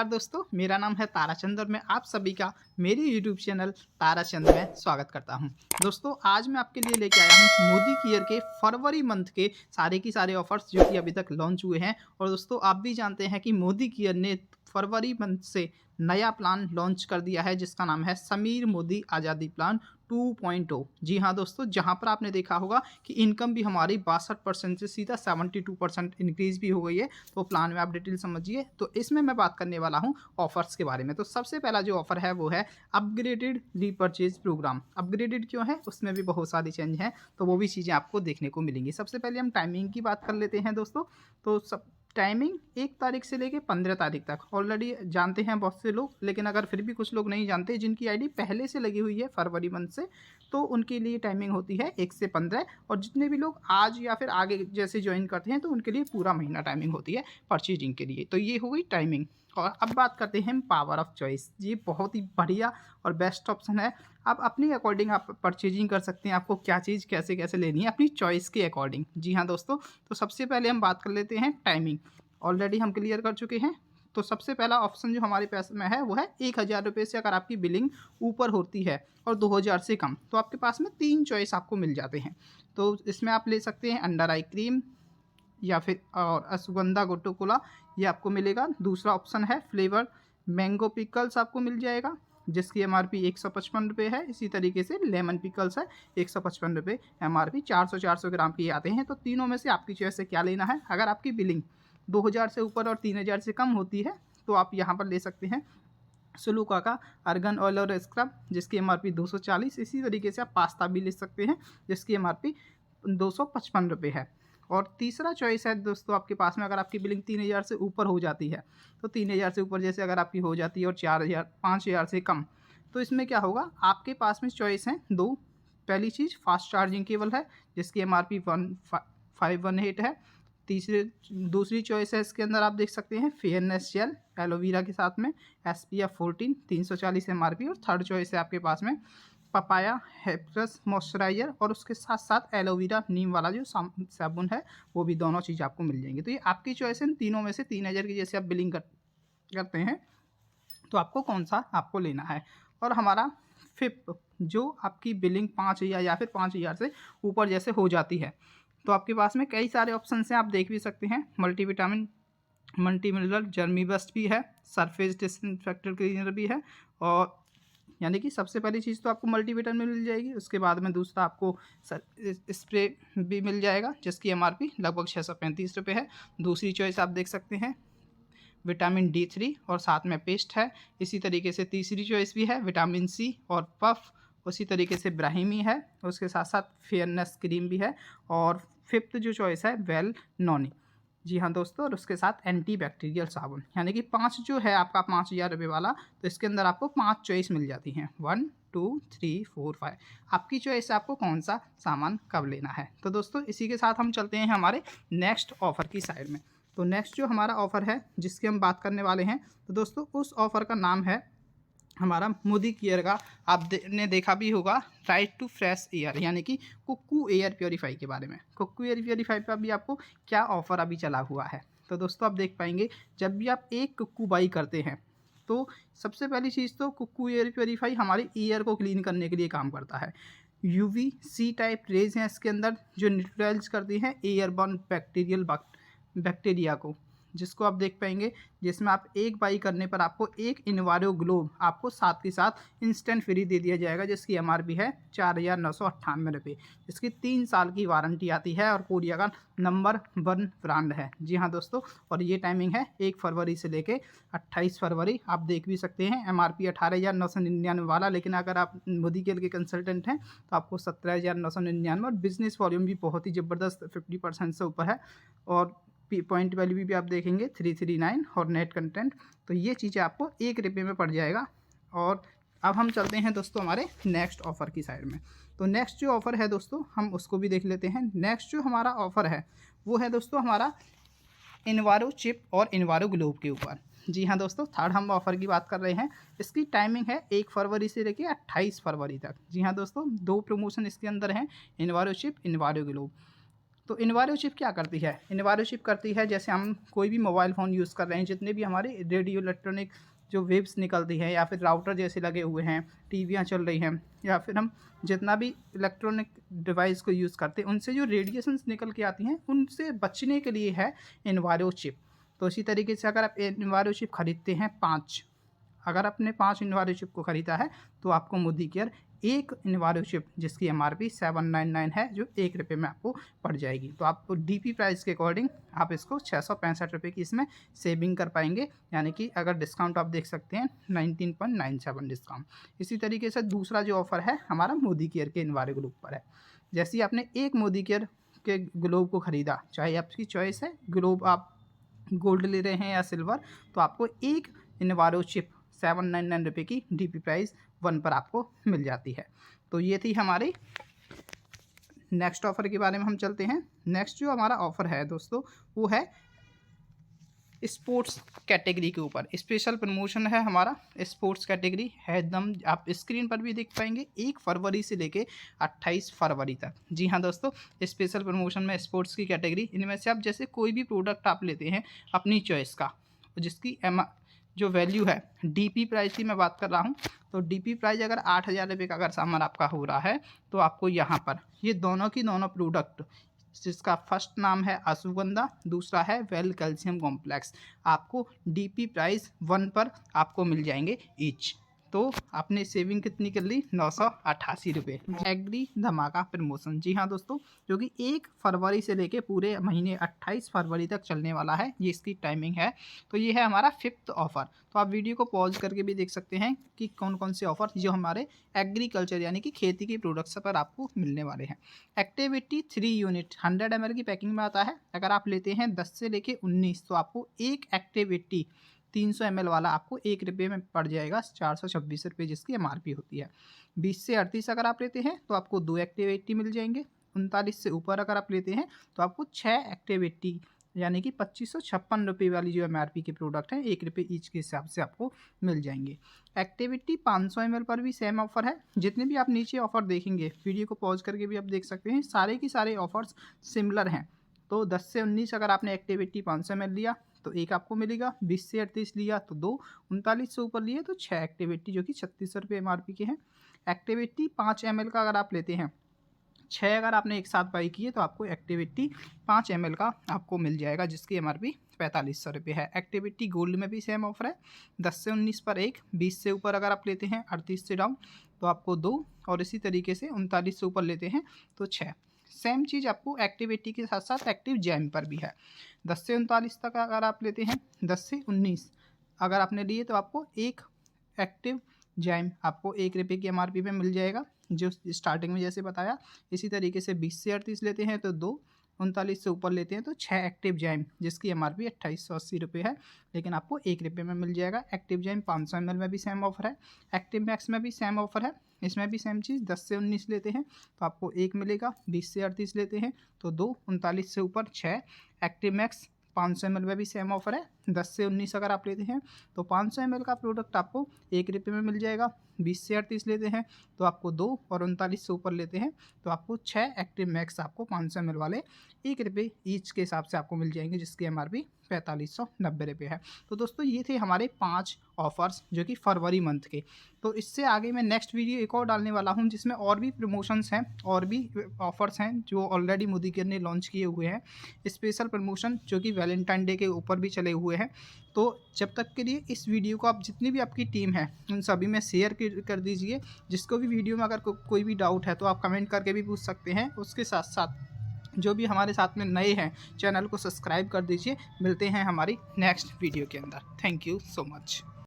नमस्कार दोस्तों, मेरा नाम है ताराचंद और मैं आप सभी का मेरे यूट्यूब चैनल ताराचंद में स्वागत करता हूं। दोस्तों, आज मैं आपके लिए लेके आया हूं मोदी केयर के फरवरी मंथ के सारे की सारे ऑफर्स जो कि अभी तक लॉन्च हुए हैं। और दोस्तों, आप भी जानते हैं कि मोदी केयर ने फरवरी मंथ से नया प्लान लॉन्च कर दिया है जिसका नाम है समीर मोदी आज़ादी प्लान 2.0। जी हाँ दोस्तों, जहाँ पर आपने देखा होगा कि इनकम भी हमारी 62% से सीधा 72% इंक्रीज भी हो गई है। तो प्लान में आप डिटेल समझिए। तो इसमें मैं बात करने वाला हूँ ऑफर्स के बारे में। तो सबसे पहला जो ऑफर है वो है अपग्रेडेड रीपर्चेज प्रोग्राम। अपग्रेडेड क्यों है, उसमें भी बहुत सारी चेंज हैं, तो वो भी चीज़ें आपको देखने को मिलेंगी। सबसे पहले हम टाइमिंग की बात कर लेते हैं दोस्तों। तो सब टाइमिंग 1 तारीख से लेके 15 तारीख तक ऑलरेडी जानते हैं बहुत से लोग, लेकिन अगर फिर भी कुछ लोग नहीं जानते जिनकी आईडी पहले से लगी हुई है फरवरी मंथ से, तो उनके लिए टाइमिंग होती है 1 से 15। और जितने भी लोग आज या फिर आगे जैसे ज्वाइन करते हैं तो उनके लिए पूरा महीना टाइमिंग होती है परचेजिंग के लिए। तो ये हो गई टाइमिंग। और अब बात करते हैं पावर ऑफ चॉइस। ये बहुत ही बढ़िया और बेस्ट ऑप्शन है। आप अपनी अकॉर्डिंग आप परचेजिंग कर सकते हैं, आपको क्या चीज़ कैसे कैसे लेनी है अपनी चॉइस के अकॉर्डिंग। जी हाँ दोस्तों, तो सबसे पहले हम बात कर लेते हैं टाइमिंग। ऑलरेडी हम क्लियर कर चुके हैं। तो सबसे पहला ऑप्शन जो हमारे पास में है वो है 1,000 रुपये से अगर आपकी बिलिंग ऊपर होती है और 2,000 से कम, तो आपके पास में 3 चॉइस आपको मिल जाते हैं। तो इसमें आप ले सकते हैं अंडर आई क्रीम या फिर और अश्वगंधा गोटो कोला, ये आपको मिलेगा। दूसरा ऑप्शन है फ्लेवर मैंगो पिकल्स, आपको मिल जाएगा जिसकी एमआरपी 155 रुपये है। इसी तरीके से लेमन पिकल्स है 155 रुपये एमआरपी। 400 ग्राम के आते हैं। तो तीनों में से आपकी चॉइस से क्या लेना है। अगर आपकी बिलिंग 2,000 से ऊपर और 3,000 से कम होती है तो आप यहाँ पर ले सकते हैं सुलूका का अर्गन ऑयल और स्क्रब जिसकी एमआरपी 240। इसी तरीके से आप पास्ता भी ले सकते हैं जिसकी एमआरपी 255 रुपये है। और तीसरा चॉइस है दोस्तों आपके पास में, अगर आपकी बिलिंग 3,000 से ऊपर हो जाती है, तो 3,000 से ऊपर जैसे अगर आपकी हो जाती है और 4,000 5,000 से कम, तो इसमें क्या होगा, आपके पास में चॉइस हैं 2। पहली चीज़ फास्ट चार्जिंग केबल है जिसकी एमआरपी 1518 है। दूसरी चॉइस है इसके अंदर आप देख सकते हैं फेयरनेस जेल एलोवेरा के साथ में SPF 14 340 एमआरपी। और थर्ड चॉइस है आपके पास में पपाया हेप्टस मॉइस्चराइजर और उसके साथ साथ एलोवेरा नीम वाला जो साबुन है, वो भी दोनों चीज़ आपको मिल जाएंगी। तो ये आपकी चॉइस है। तीनों में से 3,000 की जैसे आप बिलिंग करते हैं तो आपको कौन सा आपको लेना है। और हमारा फिफ्थ जो आपकी बिलिंग 5,000 या फिर 5,000 से ऊपर जैसे हो जाती है, तो आपके पास में कई सारे ऑप्शन हैं, आप देख भी सकते हैं। मल्टीविटामिन मल्टी मिनरल जर्मी बेस्ट भी है, सरफेस डिसइंफेक्टर क्लीनर भी है। और यानी कि सबसे पहली चीज़ तो आपको मल्टीविटामिन मिल जाएगी, उसके बाद में दूसरा आपको स्प्रे भी मिल जाएगा जिसकी एमआरपी लगभग 635 रुपये है। दूसरी चॉइस आप देख सकते हैं विटामिन D3 और साथ में पेस्ट है। इसी तरीके से तीसरी चॉइस भी है विटामिन C और पफ। उसी तरीके से ब्राहिमी है, उसके साथ साथ फेयरनेस क्रीम भी है। और फिफ्थ जो चॉइस है वेल नॉनी। जी हाँ दोस्तों, और उसके साथ एंटी बैक्टीरियल साबुन। यानी कि 5 जो है आपका 5,000 रुपये वाला, तो इसके अंदर आपको 5 चॉइस मिल जाती हैं 1 2 3 4 5। आपकी चॉइस आपको कौन सा सामान कब लेना है। तो दोस्तों, इसी के साथ हम चलते हैं हमारे नेक्स्ट ऑफ़र की साइड में। तो नेक्स्ट जो हमारा ऑफ़र है जिसकी हम बात करने वाले हैं, तो दोस्तों उस ऑफ़र का नाम है हमारा मोदी केयर का। आपने देखा भी होगा राइट टू फ्रेश एयर, यानी कि कुक्कू एयर प्योरीफाई के बारे में। कुक्कू एयर प्योरीफाई पर भी आपको क्या ऑफ़र अभी चला हुआ है। तो दोस्तों आप देख पाएंगे जब भी आप एक कुक्कू बाई करते हैं तो सबसे पहली चीज़ तो कुक्कू एयर प्योरीफाई हमारे ईयर को क्लीन करने के लिए काम करता है। UVC टाइप रेज हैं इसके अंदर जो न्यूट्रलाइज करती हैं एयरबॉर्न बैक्टीरिया को, जिसको आप देख पाएंगे जिसमें आप एक बाई करने पर आपको एक इन्वायरो ग्लोब आपको साथ के साथ इंस्टेंट फ्री दे दिया जाएगा जिसकी एमआरपी है 4,998 रुपये। जिसकी 3 साल की वारंटी आती है और कोरिया का नंबर 1 ब्रांड है। जी हाँ दोस्तों, और ये टाइमिंग है 1 फरवरी से लेके 28 फरवरी। आप देख भी सकते हैं एमआरपी 18,999 वाला, लेकिन अगर आप मोदी केयर के कंसल्टेंट हैं तो आपको 17,999। और बिजनेस वॉल्यूम भी बहुत ही ज़बरदस्त 50% से ऊपर है। और पॉइंट वैल्यू भी आप देखेंगे 339 और नेट कंटेंट, तो ये चीज़ें आपको 1 रुपये में पड़ जाएगा। और अब हम चलते हैं दोस्तों हमारे नेक्स्ट ऑफ़र की साइड में। तो नेक्स्ट जो ऑफ़र है दोस्तों हम उसको भी देख लेते हैं। नेक्स्ट जो हमारा ऑफ़र है वो है दोस्तों हमारा इन्वायरो चिप और इन्वायरो ग्लोब के ऊपर। जी हाँ दोस्तों, थर्ड हम ऑफ़र की बात कर रहे हैं। इसकी टाइमिंग है 1 फरवरी से लेके 28 फरवरी तक। जी हाँ दोस्तों, 2 प्रमोशन इसके अंदर हैं, इन्वायरो चिप इन्वायरो ग्लोब। तो इन्वायरो चिप क्या करती है? इन्वायरो चिप करती है, जैसे हम कोई भी मोबाइल फ़ोन यूज़ कर रहे हैं, जितने भी हमारे रेडियो इलेक्ट्रॉनिक जो वेव्स निकलती हैं या फिर राउटर जैसे लगे हुए हैं, टीवियाँ चल रही हैं, या फिर हम जितना भी इलेक्ट्रॉनिक डिवाइस को यूज़ करते हैं, उनसे जो रेडिएशंस निकल के आती हैं, उनसे बचने के लिए है इन्वायरो चिप। तो इसी तरीके से अगर आप इन्वायरो चिप खरीदते हैं 5, अगर आपने 5 इन्वायरो चिप को ख़रीदा है तो आपको मोदी केयर एक इन्वायरो चिप जिसकी MRP 799 है, जो ₹1 में आपको पड़ जाएगी। तो आपको DP प्राइस के अकॉर्डिंग आप इसको ₹665 की इसमें सेविंग कर पाएंगे, यानी कि अगर डिस्काउंट आप देख सकते हैं 19.97 डिस्काउंट। इसी तरीके से दूसरा जो ऑफ़र है हमारा मोदी केयर के इन्वायरो ग्लोब पर है। जैसे ही आपने एक मोदी केयर के ग्लोब को ख़रीदा, चाहे आपकी चॉइस है ग्लोब आप गोल्ड ले रहे हैं या सिल्वर, तो आपको एक इन्वायरो चिप 799 की DP प्राइस 1 पर आपको मिल जाती है। तो ये थी हमारी नेक्स्ट ऑफ़र के बारे में हम चलते हैं। नेक्स्ट जो हमारा ऑफ़र है दोस्तों, वो है स्पोर्ट्स कैटेगरी के ऊपर स्पेशल प्रमोशन है हमारा। स्पोर्ट्स कैटेगरी है एकदम, आप स्क्रीन पर भी देख पाएंगे, 1 फरवरी से लेके 28 फरवरी तक। जी हाँ दोस्तों, स्पेशल प्रमोशन में स्पोर्ट्स की कैटेगरी, इनमें से आप जैसे कोई भी प्रोडक्ट आप लेते हैं अपनी चॉइस का, जिसकी जो वैल्यू है DP प्राइस की मैं बात कर रहा हूँ, तो DP प्राइस अगर 8,000 का अगर सामान आपका हो रहा है, तो आपको यहाँ पर ये दोनों की दोनों प्रोडक्ट, जिसका फर्स्ट नाम है अश्वगंधा, दूसरा है वेल कैल्शियम कॉम्प्लेक्स, आपको DP प्राइस 1 पर आपको मिल जाएंगे ईच। तो आपने सेविंग कितनी कर ली? ₹988। एग्री धमाका प्रमोशन, जी हाँ दोस्तों, जो कि 1 फरवरी से लेके पूरे महीने 28 फरवरी तक चलने वाला है, ये इसकी टाइमिंग है। तो ये है हमारा 5th ऑफ़र। तो आप वीडियो को पॉज करके भी देख सकते हैं कि कौन कौन से ऑफ़र जो हमारे एग्रीकल्चर यानी कि खेती की प्रोडक्ट्स पर आपको मिलने वाले हैं। एक्टिविटी 3 यूनिट 100 ml की पैकिंग में आता है। अगर आप लेते हैं 10 से लेके 19, तो आपको एक एक्टिविटी 300 ml वाला आपको ₹1 में पड़ जाएगा, ₹426 जिसकी MRP होती है। 20 से 38 अगर आप लेते हैं तो आपको 2 एक्टिविटी मिल जाएंगे। 39 से ऊपर अगर आप लेते हैं तो आपको 6 एक्टिविटी यानी कि ₹2556 वाली जो MRP के प्रोडक्ट हैं ₹1 ईच के हिसाब से आपको मिल जाएंगे। एक्टिविटी 500 ml पर भी सेम ऑफ़र है। जितने भी आप नीचे ऑफ़र देखेंगे, वीडियो को पॉज करके भी आप देख सकते हैं, सारे के सारे ऑफ़र्स सिमिलर हैं। तो 10 से 19 अगर आपने एक्टिविटी 500 ml लिया तो एक आपको मिलेगा, 20 से 38 लिया तो 2, 39 से ऊपर लिए तो 6 एक्टिविटी जो कि ₹36 MRP के हैं। एक्टिविटी 5 ml का अगर आप लेते हैं, 6 अगर आपने एक साथ बाई किए तो आपको एक्टिविटी 5 ml का आपको मिल जाएगा, जिसकी MRP ₹4500 है। एक्टिविटी गोल्ड में भी सेम ऑफ़र है, 10 से 19 पर 1, 20 से ऊपर अगर आप लेते हैं 38 से डाउन तो आपको 2, और इसी तरीके से 39 से ऊपर लेते हैं तो 6। सेम चीज़ आपको एक्टिविटी के साथ साथ एक्टिव जैम पर भी है। 10 से 39 तक अगर आप लेते हैं, 10 से 19 अगर आपने लिए तो आपको एक एक्टिव जैम आपको ₹1 की MRP पे मिल जाएगा, जो स्टार्टिंग में जैसे बताया। इसी तरीके से 20 से 38 लेते हैं तो 2, 39 से ऊपर लेते हैं तो 6 एक्टिव जैम, जिसकी MRP ₹2880 है, लेकिन आपको ₹1 में मिल जाएगा। एक्टिव जैम 500 ml में भी सेम ऑफ़र है। एक्टिव मैक्स में भी सेम ऑफ़र है, इसमें भी सेम चीज़, 10 से 19 लेते हैं तो आपको 1 मिलेगा, 20 से 38 लेते हैं तो 2, 39 से ऊपर 6। एक्टिव मैक्स 500 ml में भी सेम ऑफ़र है। 10 से 19 अगर आप लेते हैं तो 500 ml का प्रोडक्ट आपको ₹1 में मिल जाएगा। 20 से 38 लेते हैं तो आपको 2, और 39 से ऊपर लेते हैं तो आपको 6 एक्टिव मैक्स आपको 500 ml वाले ₹1 ईच के हिसाब से आपको मिल जाएंगे, जिसकी MRP ₹4590 है। तो दोस्तों ये थे हमारे 5 ऑफ़र्स जो कि फरवरी मंथ के। तो इससे आगे मैं नेक्स्ट वीडियो एक और डालने वाला हूं, जिसमें और भी प्रमोशंस हैं और भी ऑफ़र्स हैं जो ऑलरेडी मोदी केयर ने लॉन्च किए हुए हैं। स्पेशल प्रमोशन जो कि वैलेंटाइन डे के ऊपर भी चले हुए हैं। तो जब तक के लिए इस वीडियो को आप जितनी भी आपकी टीम है उन सभी में शेयर कर दीजिए। जिसको भी वीडियो में अगर कोई भी डाउट है तो आप कमेंट करके भी पूछ सकते हैं। उसके साथ साथ जो भी हमारे साथ में नए हैं, चैनल को सब्सक्राइब कर दीजिए। मिलते हैं हमारी नेक्स्ट वीडियो के अंदर। Thank you so much.